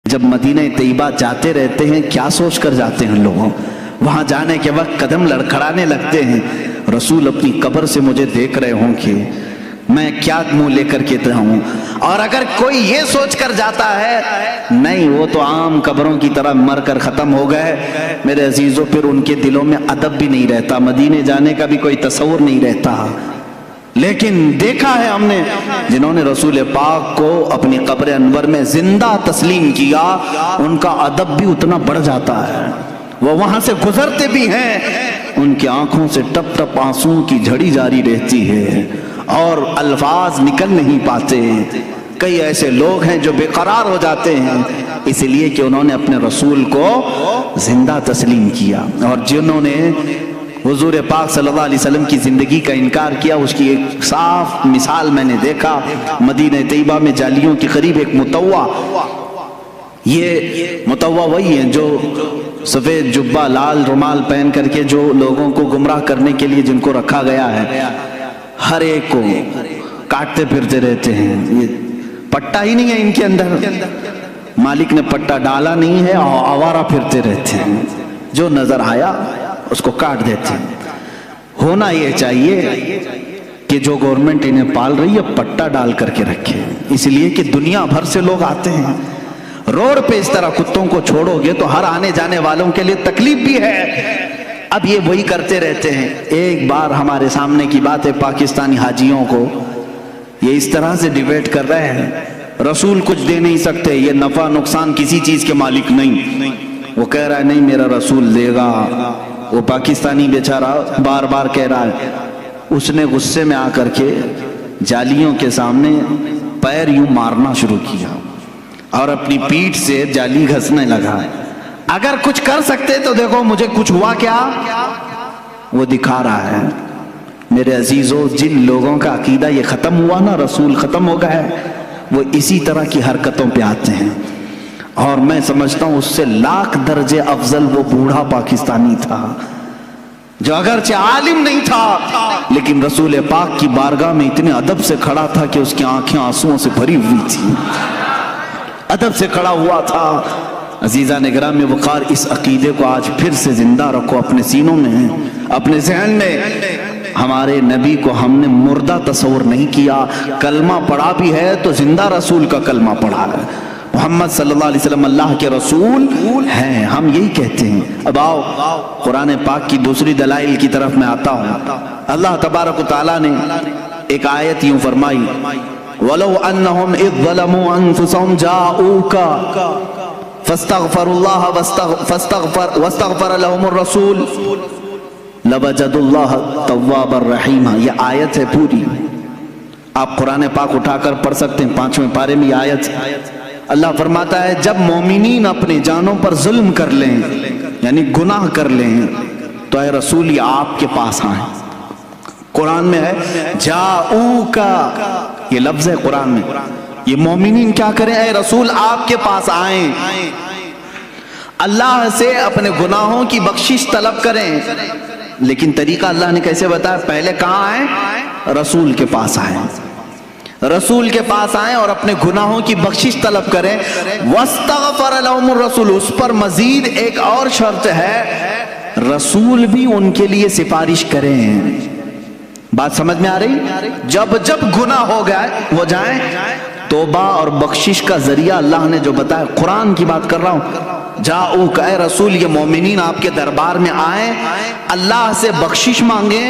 جب مدینہ طیبہ جاتے رہتے ہیں کیا سوچ کر جاتے ہیں لوگوں؟ وہاں جانے کے وقت قدم لڑکھڑانے لگتے ہیں، رسول اپنی قبر سے مجھے دیکھ رہے ہوں کہ میں کیا منہ لے کر کے رہوں۔ اور اگر کوئی یہ سوچ کر جاتا ہے نہیں وہ تو عام قبروں کی طرح مر کر ختم ہو گئے، میرے عزیزوں پھر ان کے دلوں میں ادب بھی نہیں رہتا، مدینے جانے کا بھی کوئی تصور نہیں رہتا۔ لیکن دیکھا ہے ہم نے جنہوں نے رسول پاک کو اپنی قبر انور میں زندہ تسلیم کیا، ان کا ادب بھی اتنا بڑھ جاتا ہے، وہ وہاں سے گزرتے بھی ہیں ان کی آنکھوں سے ٹپ ٹپ آنسوں کی جھڑی جاری رہتی ہے اور الفاظ نکل نہیں پاتے۔ کئی ایسے لوگ ہیں جو بے قرار ہو جاتے ہیں اس لیے کہ انہوں نے اپنے رسول کو زندہ تسلیم کیا، اور جنہوں نے حضور پاک صلی اللہ علیہ وسلم کی زندگی کا انکار کیا اس کی ایک صاف مثال میں نے دیکھا مدینہ طیبہ میں جالیوں کے قریب ایک متوع، یہ متوع وہی ہیں جو سفید جبہ لال رومال پہن کر کے جو لوگوں کو گمراہ کرنے کے لیے جن کو رکھا گیا ہے، ہر ایک کو کاٹتے پھرتے رہتے ہیں، یہ پٹا ہی نہیں ہے ان کے اندر، مالک نے پٹا ڈالا نہیں ہے، آوارہ پھرتے رہتے ہیں، جو نظر آیا اس کو کاٹ دیتے ہیں۔ ہونا یہ چاہیے کہ جو گورنمنٹ انہیں پال رہی ہے پٹا ڈال کر کے رکھے، اس لیے کہ دنیا بھر سے لوگ آتے ہیں، روڈ پہ اس طرح کتوں کو چھوڑو گے تو ہر آنے جانے والوں کے لیے تکلیف بھی ہے۔ اب یہ وہی کرتے رہتے ہیں۔ ایک بار ہمارے سامنے کی بات ہے، پاکستانی حاجیوں کو یہ اس طرح سے ڈیبیٹ کر رہے ہیں، رسول کچھ دے نہیں سکتے، یہ نفع نقصان کسی چیز کے مالک نہیں، وہ کہہ رہا ہے نہیں میرا رسول دے گا، وہ پاکستانی بیچارہ بار بار کہہ رہا ہے، اس نے غصے میں آ کر کے جالیوں کے سامنے پیر یوں مارنا شروع کیا اور اپنی پیٹھ سے جالی گھسنے لگا، اگر کچھ کر سکتے تو دیکھو مجھے کچھ ہوا کیا، وہ دکھا رہا ہے۔ میرے عزیزو جن لوگوں کا عقیدہ یہ ختم ہوا نا، رسول ختم ہو گئے، وہ اسی طرح کی حرکتوں پہ آتے ہیں، اور میں سمجھتا ہوں اس سے لاکھ درجے افضل وہ بوڑھا پاکستانی تھا جو اگرچہ عالم نہیں تھا لیکن رسول پاک کی بارگاہ میں اتنے ادب سے کھڑا تھا کہ اس کی آنکھیں آنسوؤں سے بھری ہوئی تھی، ادب سے کھڑا ہوا تھا۔ عزیزان گرامی وقار، اس عقیدے کو آج پھر سے زندہ رکھو اپنے سینوں میں، اپنے ذہن میں۔ ہمارے نبی کو ہم نے مردہ تصور نہیں کیا، کلمہ پڑھا بھی ہے تو زندہ رسول کا کلمہ پڑھا ہے، محمد صلی اللہ علیہ وسلم اللہ کے رسول ہیں، ہم یہی کہتے ہیں۔ اب آؤ قرآن پاک کی دوسری دلائل کی طرف میں آتا ہوں۔ اللہ تبارک و تعالیٰ نے ایک آیت یوں فرمائی، وَلَوْ أَنَّهُمْ إِذْ ظَلَمُوا أَنفُسَهُمْ جَاءُوكَ فَاسْتَغْفَرُوا اللَّهَ وَاسْتَغْفَرَ لَهُمُ الرَّسُولُ لَوَجَدُوا اللَّهَ تَوَّابًا رَحِيمًا۔ یہ آیت ہے پوری، آپ قرآن پاک اٹھا کر پڑھ سکتے ہیں، 5ویں پارے میں یہ آیت۔ اللہ فرماتا ہے جب مومنین اپنی جانوں پر ظلم کر لیں یعنی گناہ کر لیں تو اے رسول یہ آپ کے پاس آئیں۔ قرآن میں ہے جاؤکا، یہ لفظ ہے قرآن میں، یہ مومنین کیا کریں؟ اے رسول آپ کے پاس آئیں، اللہ سے اپنے گناہوں کی بخشش طلب کریں۔ لیکن طریقہ اللہ نے کیسے بتایا؟ پہلے کہاں آئیں؟ رسول کے پاس آئیں، رسول کے پاس آئیں اور اپنے گناہوں کی بخشش طلب کریں۔ وَاسْتَغْفَرَ لَهُمُ الرَّسُولُ، اس پر مزید ایک اور شرط ہے، رسول بھی ان کے لیے سفارش کریں۔ بات سمجھ میں آ رہی؟ جب جب گناہ ہو گئے وہ جائیں، توبہ اور بخشش کا ذریعہ اللہ نے جو بتایا، قرآن کی بات کر رہا ہوں، جاؤک اے رسول یہ مومنین آپ کے دربار میں آئیں، اللہ سے بخشش مانگیں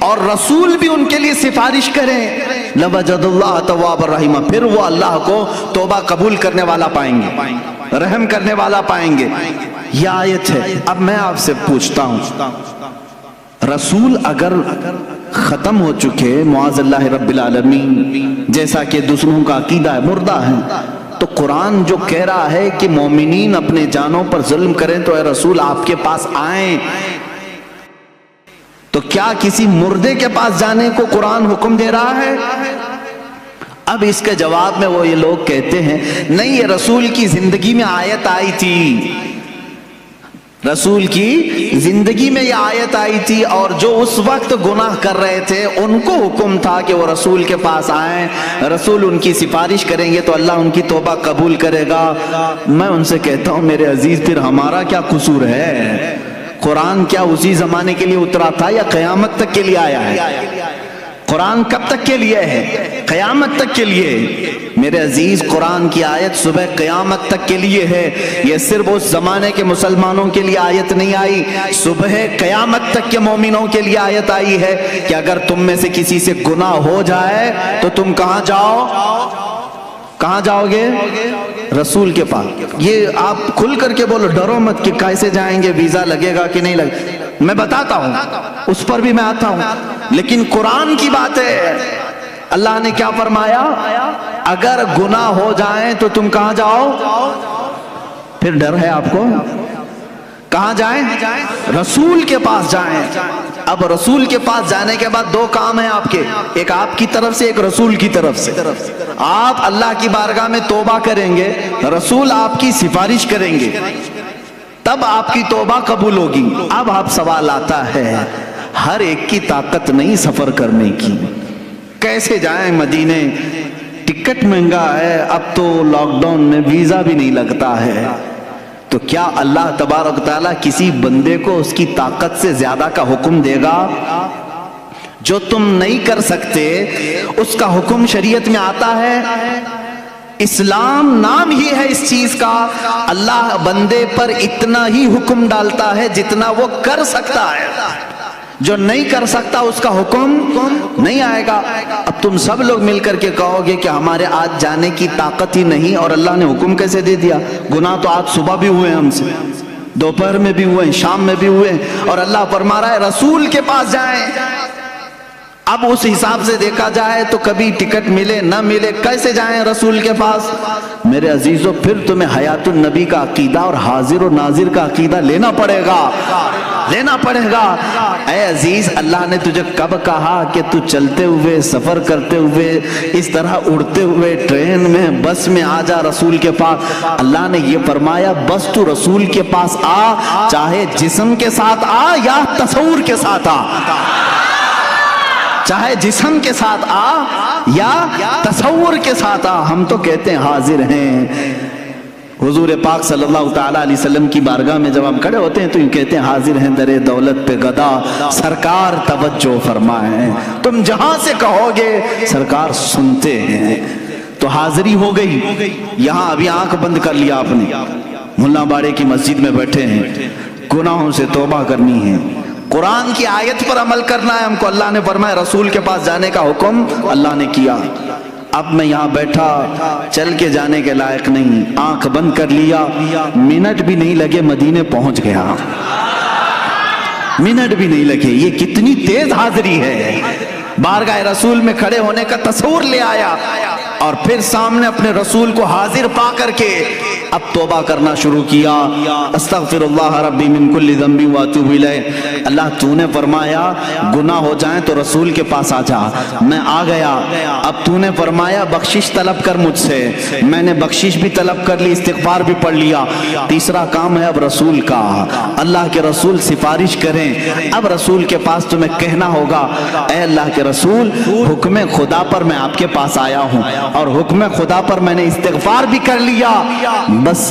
اور رسول بھی ان کے لیے سفارش کریں، لَوَجَدُ اللَّهَ تَوَّابًا رَحِيمًا، پھر وہ اللہ کو توبہ قبول کرنے والا پائیں گے، رحم کرنے والا پائیں گے۔ یہ آیت ہے۔ اب میں آپ سے پوچھتا ہوں، رسول اگر ختم ہو چکے معاذ اللہ رب العالمین، جیسا کہ دوسروں کا عقیدہ ہے، مردہ ہیں، تو قرآن جو کہہ رہا ہے کہ مومنین اپنے جانوں پر ظلم کریں تو اے رسول آپ کے پاس آئیں، تو کیا کسی مردے کے پاس جانے کو قرآن حکم دے رہا ہے؟ اب اس کے جواب میں وہ یہ لوگ کہتے ہیں نہیں، یہ رسول کی زندگی میں آیت آئی تھی، رسول کی زندگی میں یہ آیت آئی تھی، اور جو اس وقت گناہ کر رہے تھے ان کو حکم تھا کہ وہ رسول کے پاس آئیں، رسول ان کی سفارش کریں گے تو اللہ ان کی توبہ قبول کرے گا۔ میں ان سے کہتا ہوں میرے عزیز، پھر ہمارا کیا قصور ہے؟ قرآن کیا اسی زمانے کے لیے اترا تھا یا قیامت تک کے لیے آیا ہے؟ قرآن کب تک کے لیے ہے؟ قیامت تک کے لیے۔ میرے عزیز، قرآن کی آیت صبح قیامت تک کے لیے ہے، یہ صرف اس زمانے کے مسلمانوں کے لیے آیت نہیں آئی، صبح قیامت تک کے مومنوں کے لیے آیت آئی ہے کہ اگر تم میں سے کسی سے گناہ ہو جائے تو تم کہاں جاؤ؟ کہاں جاؤ گے؟ رسول کے پاس۔ یہ آپ کھل کر کے بولو، ڈرو مت کہ کیسے جائیں گے، ویزا لگے گا کہ نہیں لگے، میں بتاتا ہوں، اس پر بھی میں آتا ہوں، لیکن قرآن کی بات ہے۔ اللہ نے کیا فرمایا؟ اگر گناہ ہو جائیں تو تم کہاں جاؤ؟ پھر ڈر ہے آپ کو؟ کہاں جائیں؟ رسول کے پاس جائیں۔ اب رسول کے پاس جانے کے بعد دو کام ہیں آپ کے، ایک آپ کی طرف سے، ایک رسول کی طرف سے۔ آپ اللہ کی بارگاہ میں توبہ کریں گے، رسول آپ کی سفارش کریں گے، تب آپ کی توبہ قبول ہوگی۔ اب آپ سوال آتا ہے، ہر ایک کی طاقت نہیں سفر کرنے کی، کیسے جائیں مدینے؟ ٹکٹ مہنگا ہے، اب تو لاک ڈاؤن میں ویزا بھی نہیں لگتا ہے، تو کیا اللہ تبارک تعالیٰ کسی بندے کو اس کی طاقت سے زیادہ کا حکم دے گا؟ جو تم نہیں کر سکتے اس کا حکم شریعت میں آتا ہے۔ اسلام نام ہی ہے اس چیز کا، اللہ بندے پر اتنا ہی حکم ڈالتا ہے جتنا وہ کر سکتا ہے، جو نہیں کر سکتا اس کا حکم نہیں آئے گا۔ اب تم سب لوگ مل کر کے کہو گے کہ ہمارے آج جانے کی طاقت ہی نہیں، اور اللہ نے حکم کیسے دے دیا؟ گناہ تو آج صبح بھی ہوئے ہم سے، دوپہر میں بھی ہوئے، شام میں بھی ہوئے، اور اللہ فرما رہا ہے رسول کے پاس جائیں۔ اب اس حساب سے دیکھا جائے تو کبھی ٹکٹ ملے نہ ملے، کیسے جائیں رسول کے پاس؟ میرے عزیزو، پھر تمہیں حیات النبی کا عقیدہ اور حاضر و ناظر کا عقیدہ لینا پڑے گا، لینا پڑے گا۔ اے عزیز، اللہ نے تجھے کب کہا کہ تو چلتے ہوئے، سفر کرتے ہوئے، اس طرح اڑتے ہوئے ٹرین میں، بس میں آ جا رسول کے پاس؟ اللہ نے یہ فرمایا بس تو رسول کے پاس آ، چاہے جسم کے ساتھ آ یا تصور کے ساتھ آ، چاہے جسم کے ساتھ آ یا تصور کے ساتھ آ، ہم تو کہتے ہیں حاضر ہیں۔ حضور پاک صلی اللہ تعالیٰ علیہ وسلم کی بارگاہ میں جب ہم کھڑے ہوتے ہیں تو یہ کہتے ہیں حاضر ہیں در دولت پہ گدا، سرکار توجہ فرمائیں، تم جہاں سے کہو گے سرکار سنتے ہیں۔ تو حاضری ہو گئی۔ یہاں ابھی آنکھ بند کر لیا آپ نے، ملا باڑے کی مسجد میں بیٹھے ہیں، گناہوں سے توبہ کرنی ہے، قرآن کی آیت پر عمل کرنا ہے ہم کو۔ اللہ نے فرمایا رسول کے پاس جانے کا حکم اللہ نے کیا۔ اب میں یہاں بیٹھا، چل کے جانے کے لائق نہیں، آنکھ بند کر لیا، منٹ بھی نہیں لگے مدینے پہنچ گیا، منٹ بھی نہیں لگے۔ یہ کتنی تیز حاضری ہے! بارگاہ رسول میں کھڑے ہونے کا تصور لے آیا، اور پھر سامنے اپنے رسول کو حاضر پا کر کے اب توبہ کرنا شروع کیا۔ استغفر اللہ ربی من کل ذنب واتوب الیہ۔ اللہ تو نے فرمایا گناہ ہو جائیں تو رسول کے پاس آ جا، میں آ گیا۔ اب تو نے فرمایا بخشش طلب کر مجھ سے، میں نے بخشش بھی طلب کر لی، استغفار بھی پڑھ لیا۔ تیسرا کام ہے اب رسول کا، اللہ کے رسول سفارش کریں۔ اب رسول کے پاس تمہیں کہنا ہوگا اے اللہ کے رسول، حکم خدا پر میں آپ کے پاس آیا ہوں، اور حکم خدا پر میں نے استغفار بھی کر لیا، بس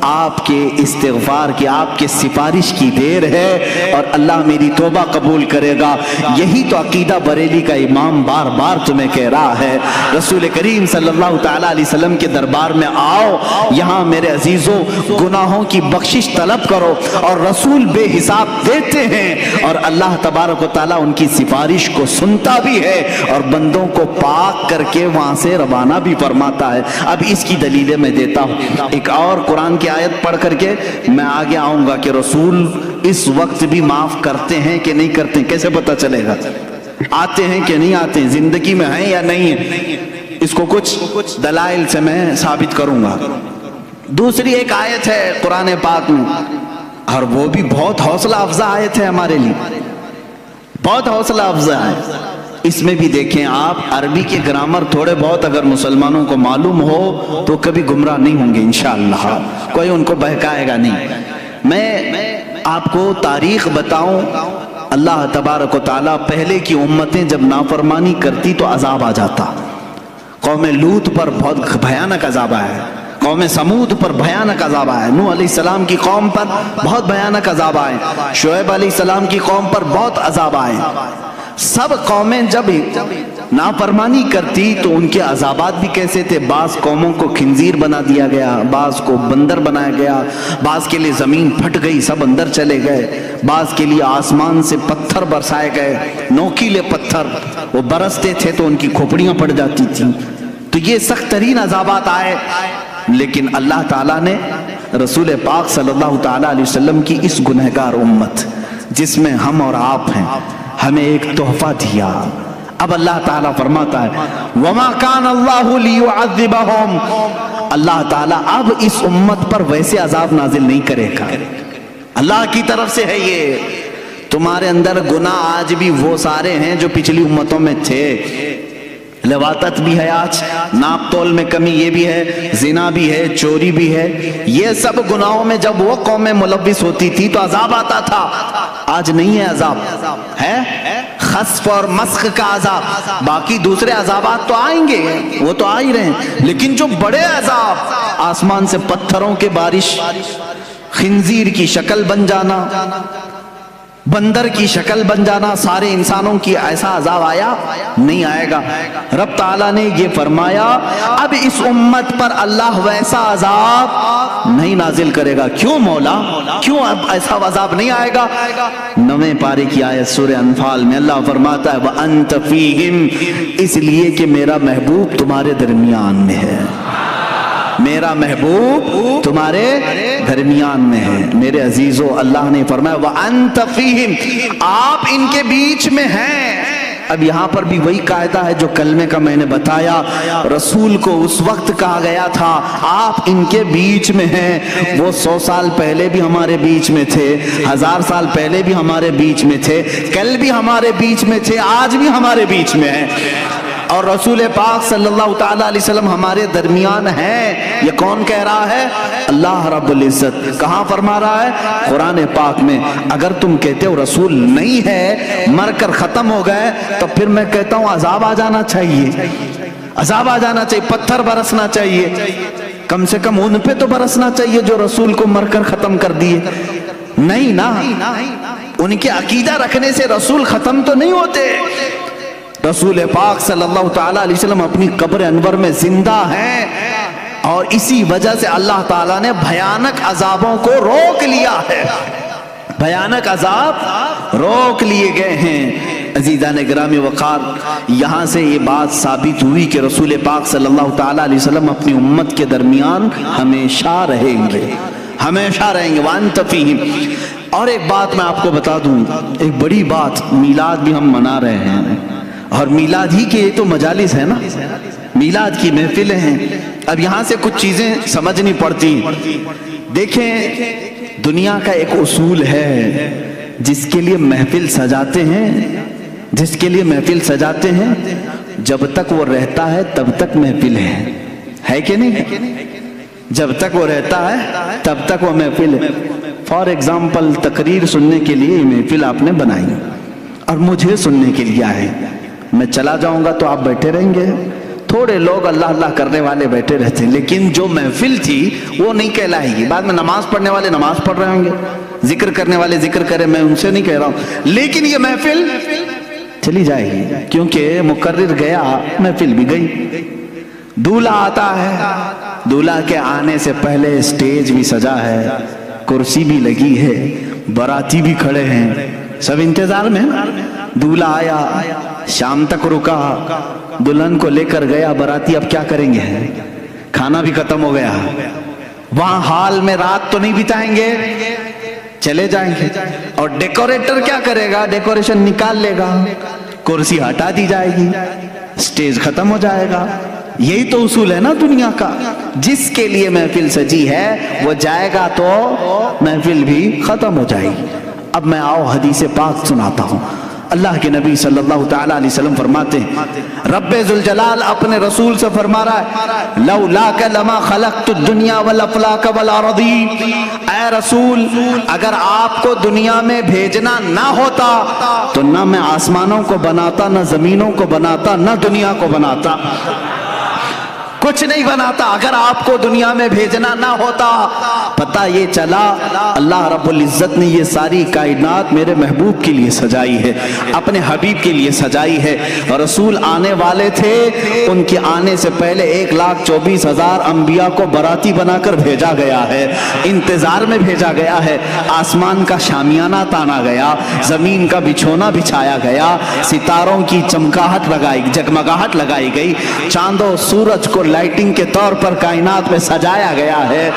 آپ کے استغفار کی، آپ کے سفارش کی دیر ہے، اور اللہ میری توبہ قبول کرے گا۔ یہی تو عقیدہ بریلی کا امام بار بار تمہیں کہہ رہا ہے۔ رسول کریم صلی اللہ تعالیٰ علیہ وسلم کے دربار میں آؤ، یہاں میرے عزیزوں گناہوں کی بخشش طلب کرو، اور رسول بے حساب دیتے ہیں، اور اللہ تبارک و تعالیٰ ان کی سفارش کو سنتا بھی ہے، اور بندوں کو پاک کر کے وہاں سے روانہ بھی فرماتا ہے۔ اب اس کی دلیلیں میں دیتا ہوں۔ ایک اور قرآن کی آیت پڑھ کر کے میں آگے آؤں گا کہ رسول اس وقت بھی معاف کرتے ہیں کہ نہیں کرتے ہیں، کیسے پتہ چلے گا؟ آتے ہیں کہ نہیں آتے ہیں، زندگی میں ہیں یا نہیں ہیں، اس کو کچھ دلائل سے میں ثابت کروں گا۔ دوسری ایک آیت ہے قرآن پاک میں، اور وہ بھی بہت حوصلہ افزا آیت ہے ہمارے لیے، بہت حوصلہ افزا ہے۔ اس میں بھی دیکھیں آپ، عربی کے گرامر تھوڑے بہت اگر مسلمانوں کو معلوم ہو تو کبھی گمراہ نہیں ہوں گے انشاءاللہ، کوئی ان کو بہکائے گا نہیں۔ میں آپ کو تاریخ بتاؤں، اللہ تبارک و تعالیٰ پہلے کی امتیں جب نافرمانی کرتی تو عذاب آ جاتا. قوم لوط پر بہت بھیانک عذاب آیا ہے، قوم سمود پر بھیانک عذاب آیا ہے، نوح علیہ السلام کی قوم پر بہت بھیانک عذاب آئے، شعیب علیہ السلام کی قوم پر بہت عذاب آئے. سب قومیں جب نافرمانی کرتی تو ان کے عذابات بھی کیسے تھے. بعض قوموں کو خنزیر بنا دیا گیا، بعض کو بندر بنایا گیا، بعض کے لیے زمین پھٹ گئی، سب اندر چلے گئے، بعض کے لیے آسمان سے پتھر برسائے گئے، نوکیلے پتھر، وہ برستے تھے تو ان کی کھوپڑیاں پڑ جاتی تھیں. تو یہ سخت ترین عذابات آئے. لیکن اللہ تعالیٰ نے رسول پاک صلی اللہ تعالیٰ علیہ وسلم کی اس گنہگار امت جس میں ہم اور آپ ہیں، ہمیں ایک تحفہ دیا. اب اللہ تعالیٰ فرماتا ہے وَمَا كَانَ اللَّهُ لِيُعَذِّبَهُمْ، اللہ تعالیٰ اب اس امت پر ویسے عذاب نازل نہیں کرے گا. اللہ کی طرف سے ہے یہ. تمہارے اندر گناہ آج بھی وہ سارے ہیں جو پچھلی امتوں میں تھے. لواطت بھی ہے، آج ناپ تول میں کمی یہ بھی ہے، زنا بھی ہے، چوری بھی ہے. یہ سب گناہوں میں جب وہ قومیں ملوث ہوتی تھی تو عذاب آتا تھا. آج نہیں ہے عذاب، ہے خسف اور مسخ کا عذاب. باقی دوسرے عذابات تو آئیں گے، وہ تو آ ہی رہے ہیں، لیکن جو بڑے عذاب، آسمان سے پتھروں کے بارش، خنزیر کی شکل بن جانا، بندر کی شکل بن جانا، سارے انسانوں کی ایسا عذاب آیا نہیں آئے گا. رب تعالیٰ نے یہ فرمایا اب اس امت پر اللہ ویسا عذاب نہیں نازل کرے گا. کیوں مولا، کیوں اب ایسا عذاب نہیں آئے گا؟ 9ویں پارے کی آیت سورہ انفال میں اللہ فرماتا ہے وَأَنْتَ فِيهِمْ، اس لیے کہ میرا محبوب تمہارے درمیان میں ہے. میرا محبوب تمہارے درمیان میں ہے. میرے عزیزو، اللہ نے فرمایا وَأَنْتَ فِيهِمْ، آپ ان کے بیچ میں ہیں. اب یہاں پر بھی وہی قاعدہ ہے جو کلمے کا میں نے بتایا. رسول کو اس وقت کہا گیا تھا آپ ان کے بیچ میں ہیں. وہ 100 سال پہلے بھی ہمارے بیچ میں تھے، 1000 سال پہلے بھی ہمارے بیچ میں تھے، کل بھی ہمارے بیچ میں تھے، آج بھی ہمارے بیچ میں ہیں. اور رسول پاک صلی اللہ تعالیٰ علیہ وسلم ہمارے درمیان ہیں. یہ کون کہہ رہا ہے؟ اللہ رب العزت. کہاں فرما رہا ہے؟ قرآن پاک میں. اگر تم کہتے ہو رسول نہیں ہے، مر کر ختم ہو گئے، تو پھر میں کہتا ہوں عذاب آ جانا چاہیے، عذاب آ جانا چاہیے، پتھر برسنا چاہیے، کم سے کم ان پہ تو برسنا چاہیے جو رسول کو مر کر ختم کر دیے. نہیں نا، ان کے عقیدہ رکھنے سے رسول ختم تو نہیں ہوتے. رسول پاک صلی اللہ تعالیٰ علیہ وسلم اپنی قبر انور میں زندہ ہیں، اور اسی وجہ سے اللہ تعالیٰ نے بھیانک عذابوں کو روک لیا ہے. بھیانک عذاب روک لیے گئے ہیں. عزیزان گرامی وقار، یہاں سے یہ بات ثابت ہوئی کہ رسول پاک صلی اللہ تعالیٰ علیہ وسلم اپنی امت کے درمیان ہمیشہ رہیں گے، ہمیشہ رہیں گے. وَأَنْتَ فِيهِمْ. اور ایک بات میں آپ کو بتا دوں، ایک بڑی بات، میلاد بھی ہم منا رہے ہیں، اور میلاد ہی کے یہ تو مجالس ہے نا، میلاد کی محفلیں ہیں. اب یہاں سے کچھ چیزیں سمجھنی پڑتی. دیکھیں، دنیا کا ایک اصول ہے، جس کے لیے محفل سجاتے ہیں، جس کے لیے محفل سجاتے ہیں، جب تک وہ رہتا ہے تب تک محفل ہے کہ نہیں؟ جب تک وہ رہتا ہے تب تک وہ محفل ہے. فار ایگزامپل، تقریر سننے کے لیے محفل آپ نے بنائی اور مجھے سننے کے لیے آئے. میں چلا جاؤں گا تو آپ بیٹھے رہیں گے، تھوڑے لوگ اللہ اللہ کرنے والے بیٹھے رہتے ہیں، لیکن جو محفل تھی وہ نہیں کہلائے گی. بعد میں نماز پڑھنے والے نماز پڑھ رہے ہوں گے، ذکر کرنے والے ذکر کریں، میں ان سے نہیں کہہ رہا ہوں، لیکن یہ محفل چلی جائے گی، کیونکہ مقرر گیا، محفل بھی گئی. دولہا آتا ہے، دولہا کے آنے سے پہلے اسٹیج بھی سجا ہے، کرسی بھی لگی ہے، باراتی بھی کھڑے ہیں، سب انتظار میں. دولہا آیا، شام تک رکا، دلہن کو لے کر گیا، باراتی اب کیا کریں گے؟ کھانا بھی ختم ہو گیا، وہاں ہال میں رات تو نہیں بتائیں گے، چلے جائیں گے. اور ڈیکوریٹر کیا کرے گا؟ ڈیکوریشن نکال لے گا، کرسی ہٹا دی جائے گی، سٹیج ختم ہو جائے گا. یہی تو اصول ہے نا دنیا کا. جس کے لیے محفل سجی ہے وہ جائے گا تو محفل بھی ختم ہو جائے گی. اب میں آؤ حدیث پاک سناتا ہوں. اللہ کے نبی صلی اللہ تعالیٰ علیہ وسلم فرماتے ہیں، رب ذوالجلال اپنے رسول سے فرما رہا ہے، لولاک لما خلقت الدنیا والافلاک والارضین، اے رسول اگر آپ کو دنیا میں بھیجنا نہ ہوتا تو نہ میں آسمانوں کو بناتا، نہ زمینوں کو بناتا، نہ دنیا کو بناتا، کچھ نہیں بناتا اگر آپ کو دنیا میں بھیجنا نہ ہوتا۔ پتہ یہ چلا اللہ رب العزت نے یہ ساری کائنات میرے محبوب کے لیے سجائی ہے، اپنے حبیب کے لیے سجائی ہے، اور رسول آنے والے تھے، ان کے آنے سے پہلے 1,24,000 انبیاء کو براتی بنا کر بھیجا گیا ہے، انتظار میں بھیجا گیا ہے، آسمان کا شامیانہ تانا گیا، زمین کا بچھونا بچھایا گیا، ستاروں کی چمکاہٹ لگائی، جگمگاہٹ لگائی گئی، چاند و سورج کو لائٹنگ کے طور پر کائنات میں سجایا گیا ہے،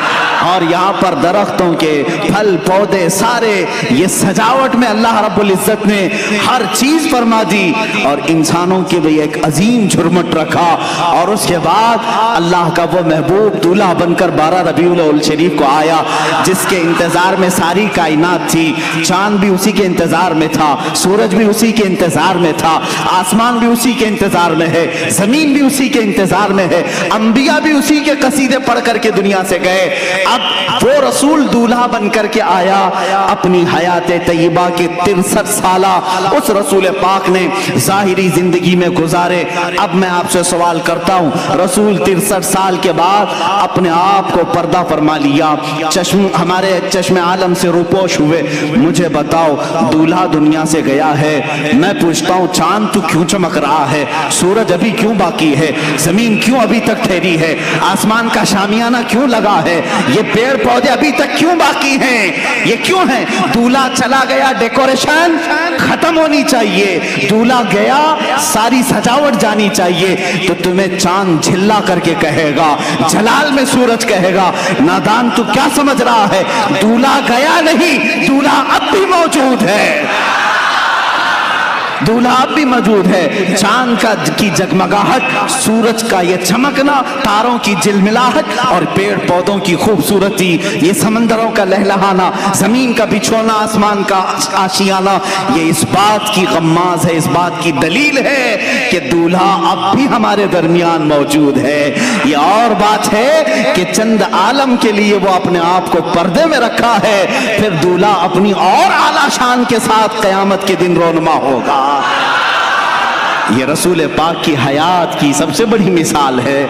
اور یہاں پر درختوں کے پھل پودے سارے یہ سجاوٹ میں اللہ رب العزت نے ہر چیز فرما دی، اور انسانوں کے بھی ایک عظیم جھرمٹ رکھا، اور اس کے بعد اللہ کا وہ محبوب دولہا بن کر 12 ربیع الاول شریف کو آیا، جس کے انتظار میں ساری کائنات تھی، چاند بھی اسی کے انتظار میں تھا، سورج بھی اسی کے انتظار میں تھا، آسمان بھی اسی کے انتظار میں ہے، زمین بھی اسی کے انتظار میں ہے، انبیاء بھی اسی کے قصیدے پڑھ کر کے دنیا سے گئے۔ اب وہ رسول دولہا بن کر کے آیا، اپنی حیات طیبہ کے 63 سالہ اس رسول پاک نے ظاہری زندگی میں گزارے۔ اب میں آپ سے سوال کرتا ہوں، رسول 63 سال کے بعد اپنے آپ کو پردہ فرما لیا، ہمارے چشم عالم سے روپوش ہوئے، مجھے بتاؤ دولہا دنیا سے گیا ہے، میں پوچھتا ہوں چاند تو کیوں چمک رہا ہے، سورج ابھی کیوں باقی ہے، زمین کیوں ابھی تک ٹھہری ہے، آسمان کا شامیانہ کیوں لگا ہے، یہ پیڑ پودے ابھی تک کیوں باقی ہیں، یہ کیوں ہیں؟ دولہا چلا گیا، ڈیکوریشن ختم ہونی چاہیے، دولہا گیا، ساری سجاوٹ جانی چاہیے، تو تمہیں چاند جھلا کر کے کہے گا، جلال میں سورج کہے گا نادان تو کیا سمجھ رہا ہے، دولہا گیا نہیں، دولہا اب بھی موجود ہے، دولہا اب بھی موجود ہے، چاند کی جگمگاہٹ، سورج کا یہ چمکنا، تاروں کی جلملاہٹ، اور پیڑ پودوں کی خوبصورتی، یہ سمندروں کا لہلہانا، زمین کا بچھونا، آسمان کا آشیانہ، یہ اس بات کی غماز ہے، اس بات کی دلیل ہے کہ دولہا اب بھی ہمارے درمیان موجود ہے۔ یہ اور بات ہے کہ چند عالم کے لیے وہ اپنے آپ کو پردے میں رکھا ہے، پھر دولہا اپنی اور اعلیٰ شان کے ساتھ قیامت کے دن رونما ہوگا۔ یہ رسول پاک کی حیات کی سب سے بڑی مثال ہے۔